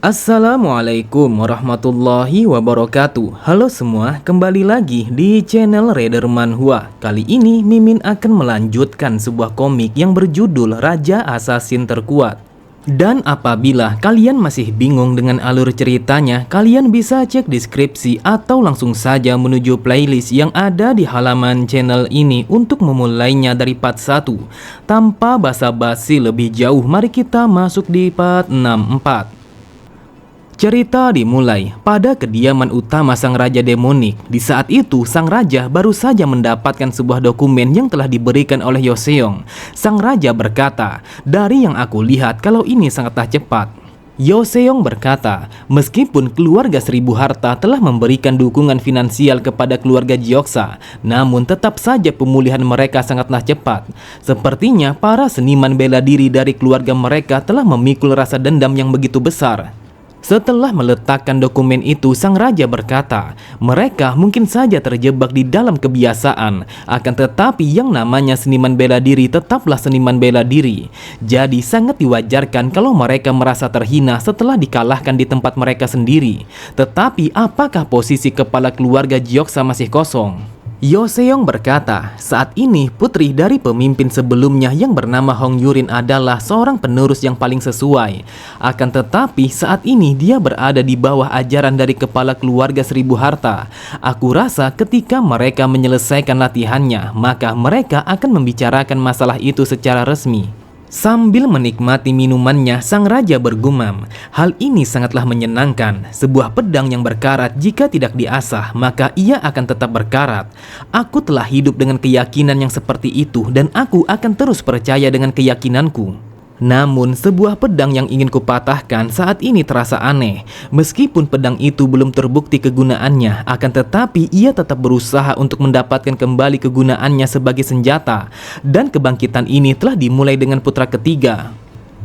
Assalamualaikum warahmatullahi wabarakatuh. Halo semua, kembali lagi di channel Raider Manhwa. Kali ini Mimin akan melanjutkan sebuah komik yang berjudul Raja Assassin Terkuat. Dan apabila kalian masih bingung dengan alur ceritanya, kalian bisa cek deskripsi atau langsung saja menuju playlist yang ada di halaman channel ini untuk memulainya dari part 1. Tanpa basa-basi lebih jauh, mari kita masuk di part 64. Cerita dimulai pada kediaman utama sang raja demonik. Di saat itu, sang raja baru saja mendapatkan sebuah dokumen yang telah diberikan oleh Yoseong. Sang raja berkata, "Dari yang aku lihat, kalau ini sangatlah cepat." Yoseong berkata, meskipun keluarga Seribu Harta telah memberikan dukungan finansial kepada keluarga Gyeoksa, namun tetap saja pemulihan mereka sangatlah cepat. Sepertinya para seniman bela diri dari keluarga mereka telah memikul rasa dendam yang begitu besar. Setelah meletakkan dokumen itu, sang raja berkata, mereka mungkin saja terjebak di dalam kebiasaan, akan tetapi yang namanya seniman bela diri tetaplah seniman bela diri. Jadi sangat diwajarkan kalau mereka merasa terhina setelah dikalahkan di tempat mereka sendiri. Tetapi apakah posisi kepala keluarga Gyeoksa masih kosong? Yoseong berkata, saat ini putri dari pemimpin sebelumnya yang bernama Hong Yurin adalah seorang penerus yang paling sesuai. Akan tetapi saat ini dia berada di bawah ajaran dari kepala keluarga Seribu Harta. Aku rasa ketika mereka menyelesaikan latihannya, maka mereka akan membicarakan masalah itu secara resmi. Sambil menikmati minumannya, sang raja bergumam, hal ini sangatlah menyenangkan. Sebuah pedang yang berkarat jika tidak diasah, maka ia akan tetap berkarat. Aku telah hidup dengan keyakinan yang seperti itu dan aku akan terus percaya dengan keyakinanku. Namun sebuah pedang yang ingin kupatahkan saat ini terasa aneh. Meskipun pedang itu belum terbukti kegunaannya, akan tetapi ia tetap berusaha untuk mendapatkan kembali kegunaannya sebagai senjata. Dan kebangkitan ini telah dimulai dengan putra ketiga.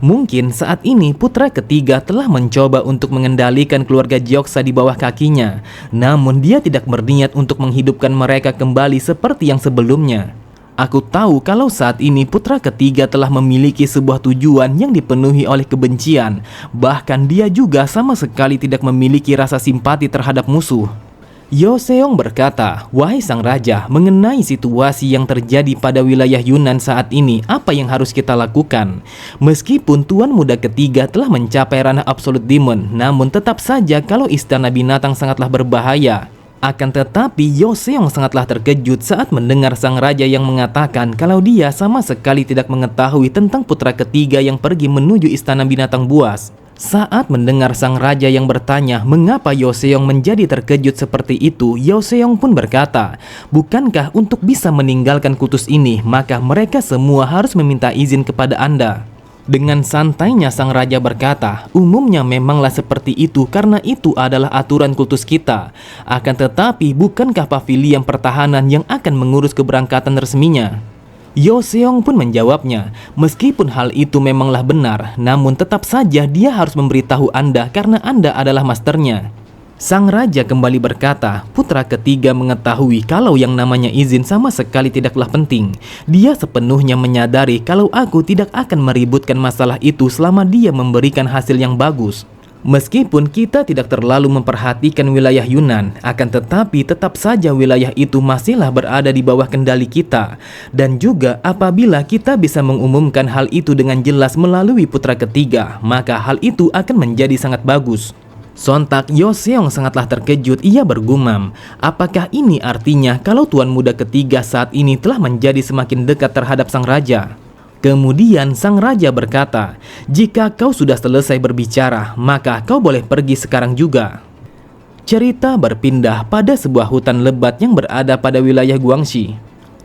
Mungkin saat ini putra ketiga telah mencoba untuk mengendalikan keluarga Gyeoksa di bawah kakinya. Namun dia tidak berniat untuk menghidupkan mereka kembali seperti yang sebelumnya. Aku tahu kalau saat ini putra ketiga telah memiliki sebuah tujuan yang dipenuhi oleh kebencian. Bahkan dia juga sama sekali tidak memiliki rasa simpati terhadap musuh. Yoseong berkata, wahai sang raja, mengenai situasi yang terjadi pada wilayah Yunnan saat ini, apa yang harus kita lakukan? Meskipun Tuan Muda ketiga telah mencapai ranah Absolute Demon, namun tetap saja kalau istana binatang sangatlah berbahaya. Akan tetapi Yoseong sangatlah terkejut saat mendengar sang raja yang mengatakan kalau dia sama sekali tidak mengetahui tentang putra ketiga yang pergi menuju istana binatang buas. Saat mendengar sang raja yang bertanya mengapa Yoseong menjadi terkejut seperti itu, Yoseong pun berkata, bukankah untuk bisa meninggalkan kutus ini, maka mereka semua harus meminta izin kepada Anda? Dengan santainya sang raja berkata, umumnya memanglah seperti itu karena itu adalah aturan kultus kita. Akan tetapi bukankah pavilion pertahanan yang akan mengurus keberangkatan resminya? Yoseong pun menjawabnya, meskipun hal itu memanglah benar, namun tetap saja dia harus memberitahu Anda karena Anda adalah masternya. Sang raja kembali berkata, putra ketiga mengetahui kalau yang namanya izin sama sekali tidaklah penting. Dia sepenuhnya menyadari kalau aku tidak akan meributkan masalah itu selama dia memberikan hasil yang bagus. Meskipun kita tidak terlalu memperhatikan wilayah Yunnan, akan tetapi tetap saja wilayah itu masihlah berada di bawah kendali kita. Dan juga apabila kita bisa mengumumkan hal itu dengan jelas melalui putra ketiga, maka hal itu akan menjadi sangat bagus. Sontak Yoseong sangatlah terkejut, ia bergumam, apakah ini artinya kalau Tuan Muda ketiga saat ini telah menjadi semakin dekat terhadap sang raja? Kemudian sang raja berkata, jika kau sudah selesai berbicara, maka kau boleh pergi sekarang juga. Cerita berpindah pada sebuah hutan lebat yang berada pada wilayah Guangxi.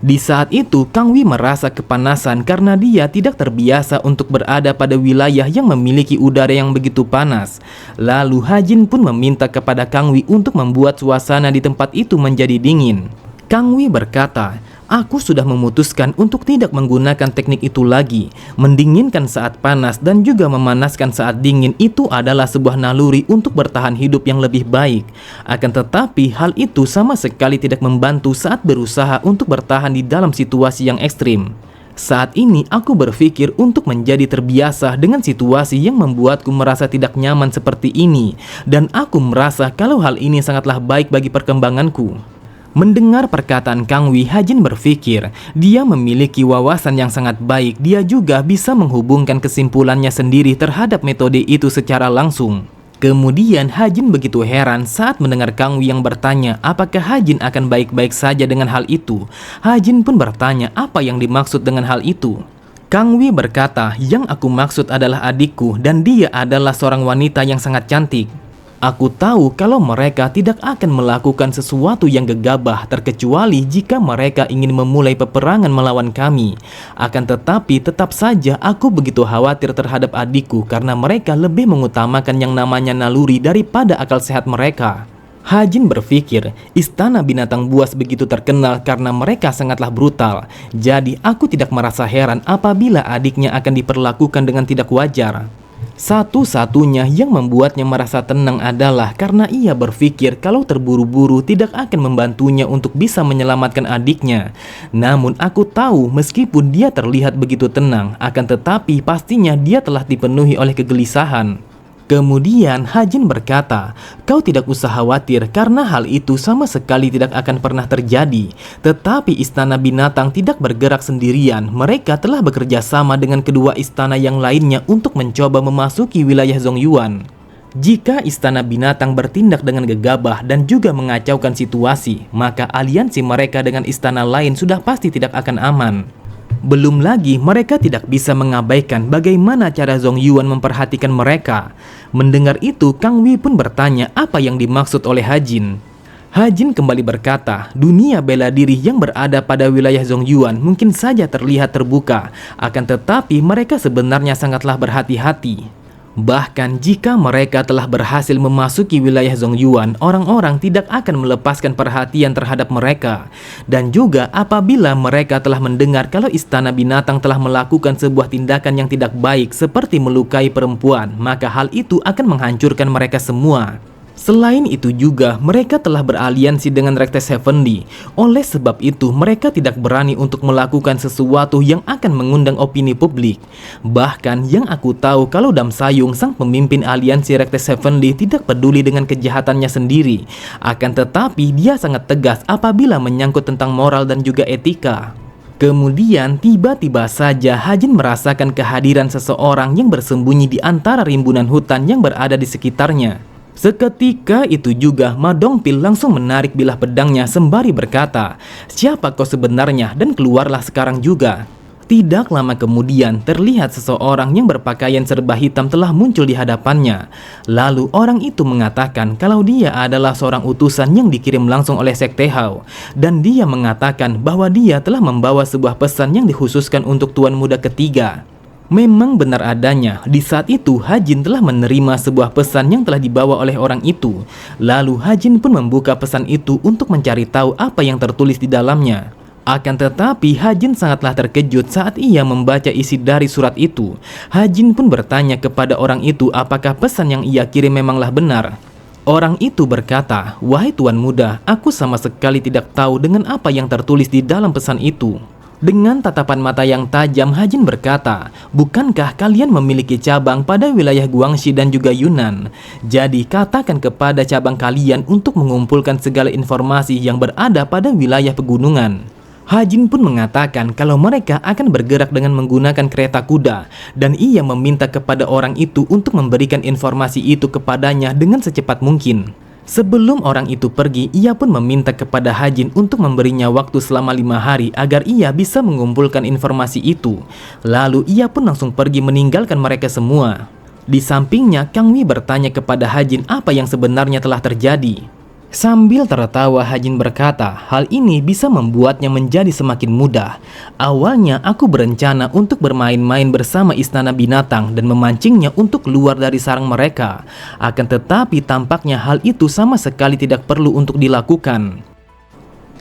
Di saat itu, Kang Wi merasa kepanasan karena dia tidak terbiasa untuk berada pada wilayah yang memiliki udara yang begitu panas. Lalu Hajin pun meminta kepada Kang Wi untuk membuat suasana di tempat itu menjadi dingin. Kang Wi berkata, aku sudah memutuskan untuk tidak menggunakan teknik itu lagi. Mendinginkan saat panas dan juga memanaskan saat dingin itu adalah sebuah naluri untuk bertahan hidup yang lebih baik. Akan tetapi hal itu sama sekali tidak membantu saat berusaha untuk bertahan di dalam situasi yang ekstrim. Saat ini aku berpikir untuk menjadi terbiasa dengan situasi yang membuatku merasa tidak nyaman seperti ini, dan aku merasa kalau hal ini sangatlah baik bagi perkembanganku. Mendengar perkataan Kang Wi, Hajin berpikir dia memiliki wawasan yang sangat baik. Dia juga bisa menghubungkan kesimpulannya sendiri terhadap metode itu secara langsung. Kemudian Hajin begitu heran saat mendengar Kang Wi yang bertanya apakah Hajin akan baik-baik saja dengan hal itu. Hajin pun bertanya apa yang dimaksud dengan hal itu. Kang Wi berkata, yang aku maksud adalah adikku dan dia adalah seorang wanita yang sangat cantik. Aku tahu kalau mereka tidak akan melakukan sesuatu yang gegabah terkecuali jika mereka ingin memulai peperangan melawan kami. Akan tetapi tetap saja aku begitu khawatir terhadap adikku karena mereka lebih mengutamakan yang namanya naluri daripada akal sehat mereka. Hajin berpikir istana binatang buas begitu terkenal karena mereka sangatlah brutal. Jadi aku tidak merasa heran apabila adiknya akan diperlakukan dengan tidak wajar. Satu-satunya yang membuatnya merasa tenang adalah karena ia berpikir kalau terburu-buru tidak akan membantunya untuk bisa menyelamatkan adiknya. Namun aku tahu meskipun dia terlihat begitu tenang, akan tetapi pastinya dia telah dipenuhi oleh kegelisahan. Kemudian Hajin berkata, kau tidak usah khawatir karena hal itu sama sekali tidak akan pernah terjadi. Tetapi istana binatang tidak bergerak sendirian. Mereka telah bekerja sama dengan kedua istana yang lainnya untuk mencoba memasuki wilayah Zongyuan. Jika istana binatang bertindak dengan gegabah dan juga mengacaukan situasi, maka aliansi mereka dengan istana lain sudah pasti tidak akan aman. Belum lagi mereka tidak bisa mengabaikan bagaimana cara Zongyuan memperhatikan mereka. Mendengar itu, Kang Wi pun bertanya apa yang dimaksud oleh Hajin. Hajin kembali berkata, dunia bela diri yang berada pada wilayah Zongyuan mungkin saja terlihat terbuka, akan tetapi mereka sebenarnya sangatlah berhati-hati. Bahkan jika mereka telah berhasil memasuki wilayah Zongyuan, orang-orang tidak akan melepaskan perhatian terhadap mereka. Dan juga apabila mereka telah mendengar kalau istana binatang telah melakukan sebuah tindakan yang tidak baik seperti melukai perempuan, maka hal itu akan menghancurkan mereka semua. Selain itu juga, mereka telah beraliansi dengan Rektes Heavenly. Oleh sebab itu, mereka tidak berani untuk melakukan sesuatu yang akan mengundang opini publik. Bahkan yang aku tahu kalau Damsayung, sang pemimpin aliansi Rektes Heavenly, tidak peduli dengan kejahatannya sendiri. Akan tetapi, dia sangat tegas apabila menyangkut tentang moral dan juga etika. Kemudian tiba-tiba saja Hajin merasakan kehadiran seseorang yang bersembunyi di antara rimbunan hutan yang berada di sekitarnya. Seketika itu juga Ma Dongpil langsung menarik bilah pedangnya sembari berkata, siapa kau sebenarnya dan keluarlah sekarang juga. Tidak lama kemudian terlihat seseorang yang berpakaian serba hitam telah muncul di hadapannya. Lalu orang itu mengatakan kalau dia adalah seorang utusan yang dikirim langsung oleh Sekte Hao. Dan dia mengatakan bahwa dia telah membawa sebuah pesan yang dikhususkan untuk Tuan Muda ketiga. Memang benar adanya, di saat itu Hajin telah menerima sebuah pesan yang telah dibawa oleh orang itu. Lalu Hajin pun membuka pesan itu untuk mencari tahu apa yang tertulis di dalamnya. Akan tetapi Hajin sangatlah terkejut saat ia membaca isi dari surat itu. Hajin pun bertanya kepada orang itu apakah pesan yang ia kirim memanglah benar. Orang itu berkata, wahai Tuan Muda, aku sama sekali tidak tahu dengan apa yang tertulis di dalam pesan itu. Dengan tatapan mata yang tajam, Hajin berkata, bukankah kalian memiliki cabang pada wilayah Guangxi dan juga Yunnan? Jadi katakan kepada cabang kalian untuk mengumpulkan segala informasi yang berada pada wilayah pegunungan. Hajin pun mengatakan kalau mereka akan bergerak dengan menggunakan kereta kuda, dan ia meminta kepada orang itu untuk memberikan informasi itu kepadanya dengan secepat mungkin. Sebelum orang itu pergi, ia pun meminta kepada Hajin untuk memberinya waktu selama 5 hari agar ia bisa mengumpulkan informasi itu. Lalu ia pun langsung pergi meninggalkan mereka semua. Di sampingnya, Kang Wi bertanya kepada Hajin apa yang sebenarnya telah terjadi. Sambil tertawa, Hajin berkata, hal ini bisa membuatnya menjadi semakin mudah. Awalnya aku berencana untuk bermain-main bersama istana binatang dan memancingnya untuk keluar dari sarang mereka. Akan tetapi tampaknya hal itu sama sekali tidak perlu untuk dilakukan.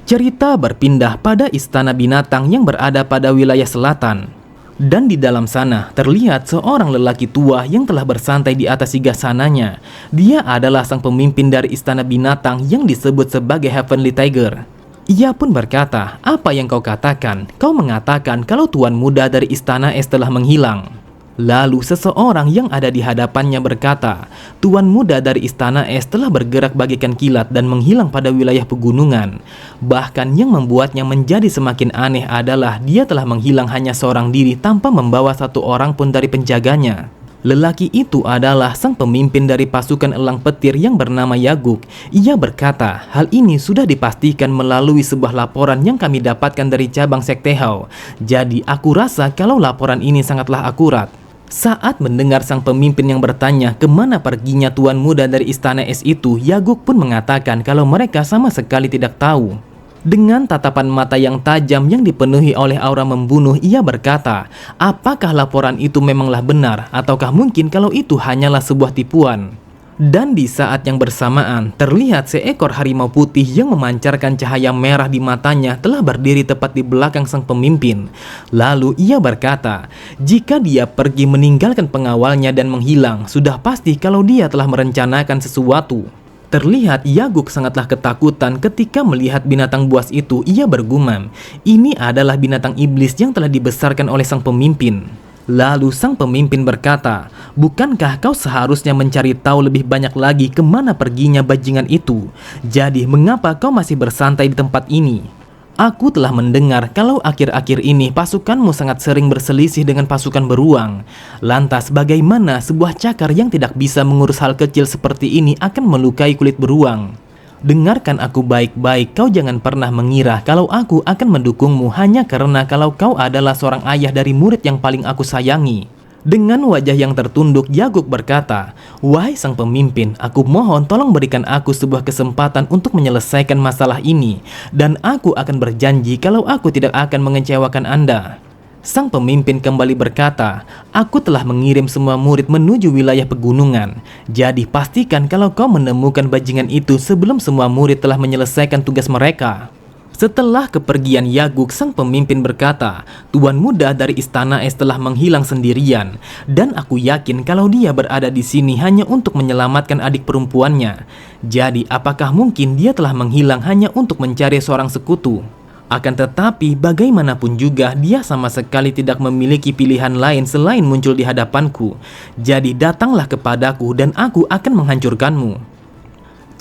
Cerita berpindah pada istana binatang yang berada pada wilayah selatan. Dan di dalam sana terlihat seorang lelaki tua yang telah bersantai di atas singgasananya. Dia adalah sang pemimpin dari istana binatang yang disebut sebagai Heavenly Tiger. Ia pun berkata, "Apa yang kau katakan? Kau mengatakan kalau Tuan Muda dari Istana Es telah menghilang." Lalu seseorang yang ada di hadapannya berkata, "Tuan Muda dari Istana Es telah bergerak bagaikan kilat dan menghilang pada wilayah pegunungan. Bahkan yang membuatnya menjadi semakin aneh adalah dia telah menghilang hanya seorang diri tanpa membawa satu orang pun dari penjaganya." Lelaki itu adalah sang pemimpin dari pasukan elang petir yang bernama Yaguk. Ia berkata, "Hal ini sudah dipastikan melalui sebuah laporan yang kami dapatkan dari cabang Sekte Hao. Jadi aku rasa kalau laporan ini sangatlah akurat." Saat mendengar sang pemimpin yang bertanya kemana perginya Tuan Muda dari Istana Es itu, Yaguk pun mengatakan kalau mereka sama sekali tidak tahu. Dengan tatapan mata yang tajam yang dipenuhi oleh aura membunuh, ia berkata, "Apakah laporan itu memanglah benar, ataukah mungkin kalau itu hanyalah sebuah tipuan?" Dan di saat yang bersamaan, terlihat seekor harimau putih yang memancarkan cahaya merah di matanya telah berdiri tepat di belakang sang pemimpin. Lalu ia berkata, jika dia pergi meninggalkan pengawalnya dan menghilang, sudah pasti kalau dia telah merencanakan sesuatu. Terlihat Yaguk sangatlah ketakutan ketika melihat binatang buas itu. Ia bergumam, "Ini adalah binatang iblis yang telah dibesarkan oleh sang pemimpin." Lalu sang pemimpin berkata, "Bukankah kau seharusnya mencari tahu lebih banyak lagi kemana perginya bajingan itu? Jadi mengapa kau masih bersantai di tempat ini? Aku telah mendengar kalau akhir-akhir ini pasukanmu sangat sering berselisih dengan pasukan beruang. Lantas bagaimana sebuah cakar yang tidak bisa mengurus hal kecil seperti ini akan melukai kulit beruang? Dengarkan aku baik-baik, kau jangan pernah mengira kalau aku akan mendukungmu hanya karena kalau kau adalah seorang ayah dari murid yang paling aku sayangi." Dengan wajah yang tertunduk, Yaguk berkata, "Wahai sang pemimpin, aku mohon tolong berikan aku sebuah kesempatan untuk menyelesaikan masalah ini, dan aku akan berjanji kalau aku tidak akan mengecewakan Anda." Sang pemimpin kembali berkata, "Aku telah mengirim semua murid menuju wilayah pegunungan. Jadi pastikan kalau kau menemukan bajingan itu sebelum semua murid telah menyelesaikan tugas mereka." Setelah kepergian Yaguk, sang pemimpin berkata, "Tuan Muda dari Istana Es telah menghilang sendirian, dan aku yakin kalau dia berada di sini hanya untuk menyelamatkan adik perempuannya. Jadi apakah mungkin dia telah menghilang hanya untuk mencari seorang sekutu? Akan tetapi bagaimanapun juga dia sama sekali tidak memiliki pilihan lain selain muncul di hadapanku. Jadi datanglah kepadaku dan aku akan menghancurkanmu."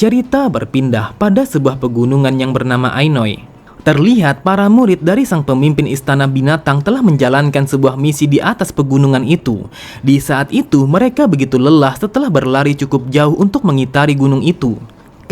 Cerita berpindah pada sebuah pegunungan yang bernama Ainoi. Terlihat para murid dari sang pemimpin istana binatang telah menjalankan sebuah misi di atas pegunungan itu. Di saat itu mereka begitu lelah setelah berlari cukup jauh untuk mengitari gunung itu.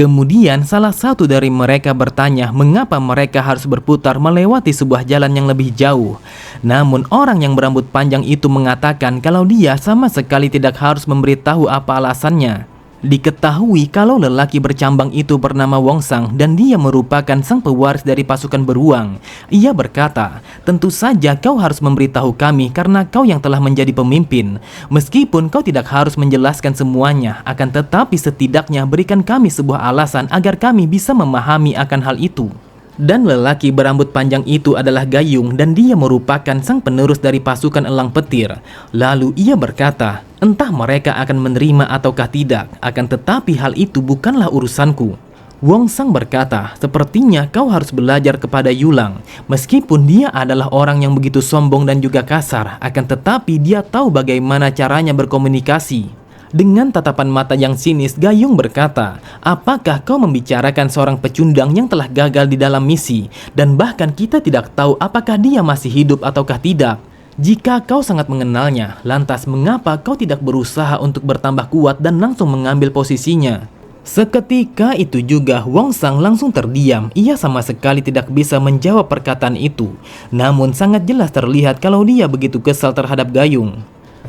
Kemudian salah satu dari mereka bertanya mengapa mereka harus berputar melewati sebuah jalan yang lebih jauh. Namun orang yang berambut panjang itu mengatakan kalau dia sama sekali tidak harus memberitahu apa alasannya. Diketahui kalau lelaki bercambang itu bernama Wongsang dan dia merupakan sang pewaris dari pasukan beruang. Ia berkata, "Tentu saja kau harus memberitahu kami karena kau yang telah menjadi pemimpin. Meskipun kau tidak harus menjelaskan semuanya, akan tetapi setidaknya berikan kami sebuah alasan agar kami bisa memahami akan hal itu." Dan lelaki berambut panjang itu adalah Gayung dan dia merupakan sang penerus dari pasukan elang petir. Lalu ia berkata, "Entah mereka akan menerima ataukah tidak, akan tetapi hal itu bukanlah urusanku." Wongsang berkata, "Sepertinya kau harus belajar kepada Yulang. Meskipun dia adalah orang yang begitu sombong dan juga kasar, akan tetapi dia tahu bagaimana caranya berkomunikasi." Dengan tatapan mata yang sinis, Gayung berkata, "Apakah kau membicarakan seorang pecundang yang telah gagal di dalam misi, dan bahkan kita tidak tahu apakah dia masih hidup ataukah tidak? Jika kau sangat mengenalnya, lantas mengapa kau tidak berusaha untuk bertambah kuat dan langsung mengambil posisinya?" Seketika itu juga Wongsang langsung terdiam. Ia sama sekali tidak bisa menjawab perkataan itu. Namun sangat jelas terlihat kalau dia begitu kesal terhadap Gayung.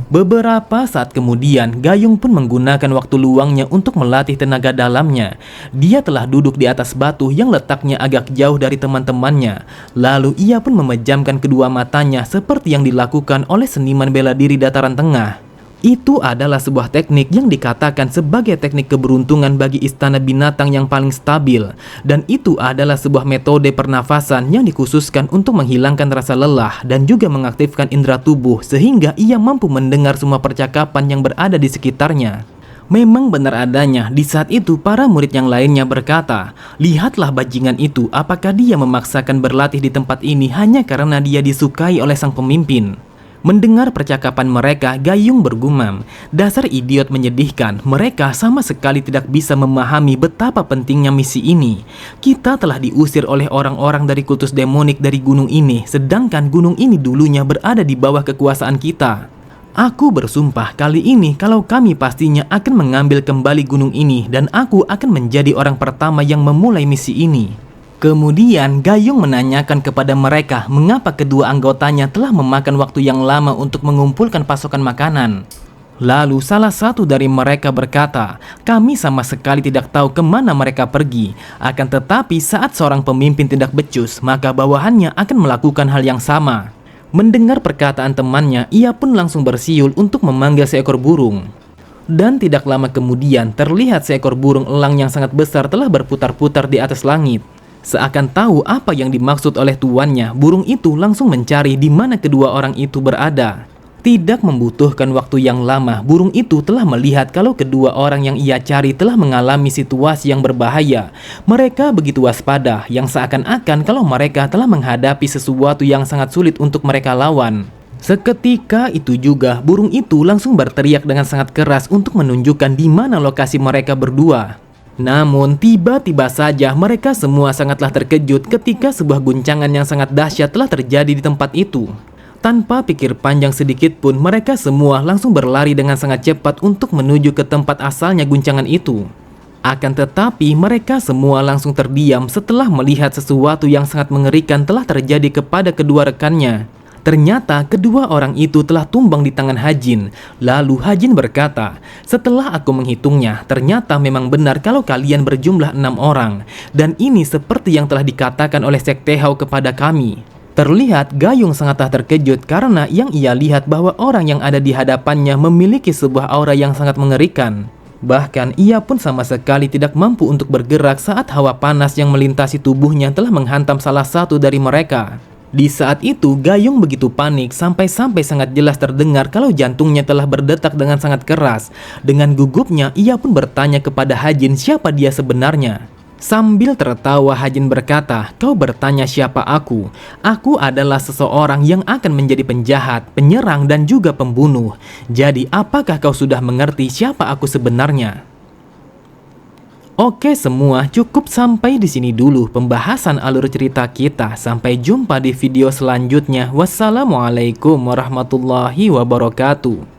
Beberapa saat kemudian, Gayung pun menggunakan waktu luangnya untuk melatih tenaga dalamnya. Dia telah duduk di atas batu yang letaknya agak jauh dari teman-temannya. Lalu ia pun memejamkan kedua matanya seperti yang dilakukan oleh seniman bela diri dataran tengah. Itu adalah sebuah teknik yang dikatakan sebagai teknik keberuntungan bagi istana binatang yang paling stabil. Dan itu adalah sebuah metode pernafasan yang dikhususkan untuk menghilangkan rasa lelah dan juga mengaktifkan indera tubuh sehingga ia mampu mendengar semua percakapan yang berada di sekitarnya. Memang benar adanya. Di saat itu para murid yang lainnya berkata, "Lihatlah bajingan itu, apakah dia memaksakan berlatih di tempat ini hanya karena dia disukai oleh sang pemimpin?" Mendengar percakapan mereka, Gayung bergumam, "Dasar idiot menyedihkan, mereka sama sekali tidak bisa memahami betapa pentingnya misi ini. Kita telah diusir oleh orang-orang dari kultus demonik dari gunung ini, sedangkan gunung ini dulunya berada di bawah kekuasaan kita. Aku bersumpah kali ini kalau kami pastinya akan mengambil kembali gunung ini dan aku akan menjadi orang pertama yang memulai misi ini." Kemudian Gayung menanyakan kepada mereka mengapa kedua anggotanya telah memakan waktu yang lama untuk mengumpulkan pasokan makanan. Lalu salah satu dari mereka berkata, "Kami sama sekali tidak tahu kemana mereka pergi. Akan tetapi saat seorang pemimpin tidak becus, maka bawahannya akan melakukan hal yang sama." Mendengar perkataan temannya, ia pun langsung bersiul untuk memanggil seekor burung. Dan tidak lama kemudian terlihat seekor burung elang yang sangat besar telah berputar-putar di atas langit. Seakan tahu apa yang dimaksud oleh tuannya, burung itu langsung mencari di mana kedua orang itu berada. Tidak membutuhkan waktu yang lama, burung itu telah melihat kalau kedua orang yang ia cari telah mengalami situasi yang berbahaya. Mereka begitu waspada, yang seakan-akan kalau mereka telah menghadapi sesuatu yang sangat sulit untuk mereka lawan. Seketika itu juga, burung itu langsung berteriak dengan sangat keras untuk menunjukkan di mana lokasi mereka berdua. Namun tiba-tiba saja mereka semua sangatlah terkejut ketika sebuah guncangan yang sangat dahsyat telah terjadi di tempat itu. Tanpa pikir panjang sedikit pun mereka semua langsung berlari dengan sangat cepat untuk menuju ke tempat asalnya guncangan itu. Akan tetapi mereka semua langsung terdiam setelah melihat sesuatu yang sangat mengerikan telah terjadi kepada kedua rekannya. Ternyata kedua orang itu telah tumbang di tangan Hajin. Lalu Hajin berkata, "Setelah aku menghitungnya, ternyata memang benar kalau kalian berjumlah 6 orang. Dan ini seperti yang telah dikatakan oleh Sekte Hao kepada kami." Terlihat Gayung sangatlah terkejut karena yang ia lihat bahwa orang yang ada di hadapannya memiliki sebuah aura yang sangat mengerikan. Bahkan ia pun sama sekali tidak mampu untuk bergerak saat hawa panas yang melintasi tubuhnya telah menghantam salah satu dari mereka. Di saat itu Gayung begitu panik sampai-sampai sangat jelas terdengar kalau jantungnya telah berdetak dengan sangat keras. Dengan gugupnya ia pun bertanya kepada Hajin siapa dia sebenarnya. Sambil tertawa Hajin berkata, "Kau bertanya siapa aku? Aku adalah seseorang yang akan menjadi penjahat, penyerang dan juga pembunuh. Jadi apakah kau sudah mengerti siapa aku sebenarnya?" Oke semua, cukup sampai di sini dulu pembahasan alur cerita kita. Sampai jumpa di video selanjutnya. Wassalamualaikum warahmatullahi wabarakatuh.